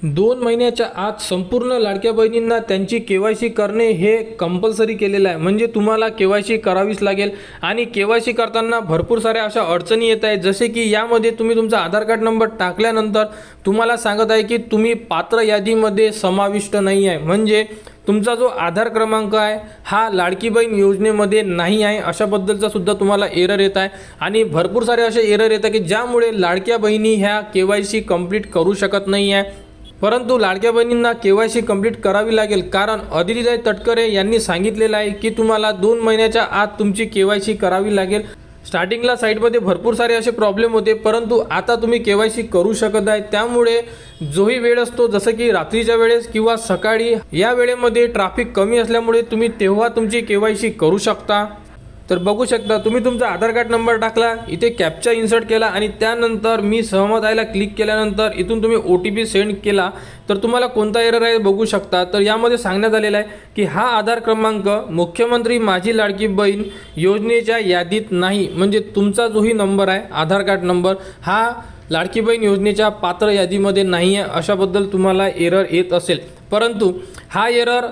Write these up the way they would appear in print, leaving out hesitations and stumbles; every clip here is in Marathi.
2 महिन्याच्या आत संपूर्ण लाडक्या बहिणींना त्यांची केवायसी करणे हे कंपल्सरी केलेलं आहे। म्हणजे तुम्हाला केवायसी करावीच लागेल आणि केवायसी करताना भरपूर साऱ्या अशा अडचणी येत आहेत, जसे की यामध्ये तुम्ही तुमचा आधार कार्ड नंबर टाकल्यानंतर तुम्हाला सांगत आहे की तुम्ही पात्र यादीमध्ये समाविष्ट नाही आहे। म्हणजे तुमचा जो आधार क्रमांक आहे हा लाडकी बहीण योजनेमध्ये नाही आहे, अशाबद्दलचा सुद्धा तुम्हाला एरर येत आहे। आणि भरपूर सारे असे एरर येतात की ज्यामुळे लाडक्या बहिणी ह्या केवायसी कंप्लीट करू शकत नाही आहे। परंतु लाडक्या बहिणींना केवायसी कंप्लीट करावी लागेल, कारण अदितीताई तटकरे यांनी सांगितलेलं आहे की तुम्हाला 2 महिन्याच्या आत तुमची केवायसी करावी लागेल। स्टार्टिंगला साईटमध्ये भरपूर सारे असे प्रॉब्लेम होते, परंतु आता तुम्ही केवायसी करू शकत आहे। त्यामुळे जोही वेळ असतो, जसं की रात्रीच्या वेळेस किंवा सकाळी, या वेळेमध्ये ट्रॅफिक कमी असल्यामुळे तुम्ही तेव्हा तुमची केवायसी करू शकता। तर बघू शकता तुम्ही तुमचा आधार कार्ड नंबर टाकला, इथे कॅप्चा इन्सर्ट केला आणि त्यानंतर मी सहमत आहेला क्लिक केल्यानंतर इथून तुम्ही OTP सेंड केला तर तुम्हाला कोणता एरर आहे बघू शकता। तर यामध्ये सांगण्यात आलेलं आहे की हा आधार क्रमांक मुख्यमंत्री माझी लाडकी बहीण योजनेच्या यादीत नाही। म्हणजे तुमचा जोही नंबर आहे आधार कार्ड नंबर हा लाडकी बहीण योजनेच्या पात्र यादीमध्ये नाही आहे, अशाबद्दल तुम्हाला एरर येत असेल। परंतु हा एरर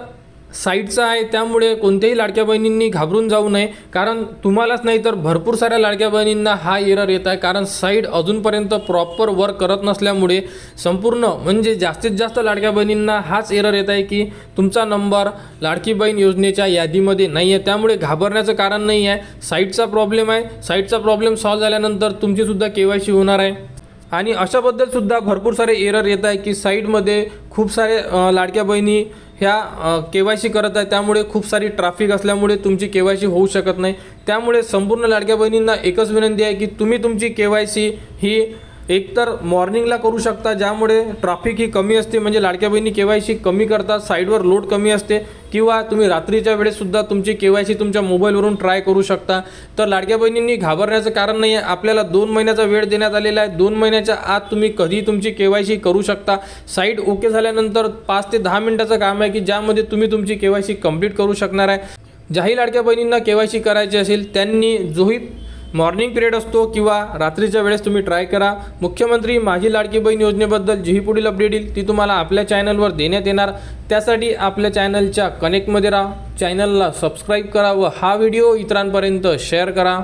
साईटचा आहे, त्यामुळे कोणत्याही लाडक्या बहिणींनी घाबरून जाऊ नये, कारण तुम्हालाच नाही तर भरपूर साऱ्या लाडक्या बहिणींना हा एरर येत आहे। कारण साईट अजूनपर्यंत प्रॉपर वर्क करत नसल्यामुळे संपूर्ण म्हणजे जास्तीत जास्त लाडक्या बहिणींना हाच एरर येत आहे की तुमचा नंबर लाडकी बहीण योजनेच्या यादीमध्ये नाही आहे। त्यामुळे घाबरण्याचं कारण नाही आहे, साईटचा प्रॉब्लेम आहे। साईटचा प्रॉब्लेम सॉल्व्ह झाल्यानंतर तुमची सुद्धा केवायसी होणार आहे। आणि अशाबद्दल सुद्धा भरपूर सारे एरर येत आहे की साईटमध्ये खूप सारे लाडक्या बहिणी ह्या केवायसी करत आहे, त्यामुळे खूप सारी ट्रॅफिक असल्यामुळे तुमची केवायसी होऊ शकत नाही। त्यामुळे संपूर्ण लाडक्या बहिणींना एकच विनंती आहे की तुम्ही तुमची केवायसी ही एकतर मॉर्निंगला करू शकता, ज्यामुळे ट्रॅफिक ही कमी असते, म्हणजे लाडक्या बहिणी केवायसी कमी करतात, साईडवर लोड कमी असते, किंवा तुम्ही रात्रीच्या वेळेस सुद्धा तुमची केवायसी तुमच्या मोबाईलवरून ट्राय करू शकता। तर लाडक्या बहिणींनी घाबरण्याचं कारण नाही आहे, आपल्याला 2 महिन्याचा वेळ देण्यात आलेला आहे। 2 महिन्याच्या आत तुम्ही कधी तुमची केवायसी करू शकता। साईट ओके झाल्यानंतर 5 ते 10 मिनिटाचं काम आहे की ज्यामध्ये तुम्ही तुमची केवायसी कंप्लीट करू शकणार आहे। ज्याही लाडक्या बहिणींना केवायसी करायची असेल त्यांनी जोही मॉर्निंग पिरियड असतो किंवा रात्रीच्या वेळेस तुम्ही ट्राय करा। मुख्यमंत्री माझी लाडकी बहीण योजनेबद्दल जी पुढील अपडेट येईल ती तुम्हाला आपल्या चॅनलवर देण्यात येणार। त्यासाठी आपल्या चॅनलच्या कनेक्टमध्ये राहा, चॅनलला सबस्क्राईब करा व हा व्हिडिओ इतरांपर्यंत शेअर करा।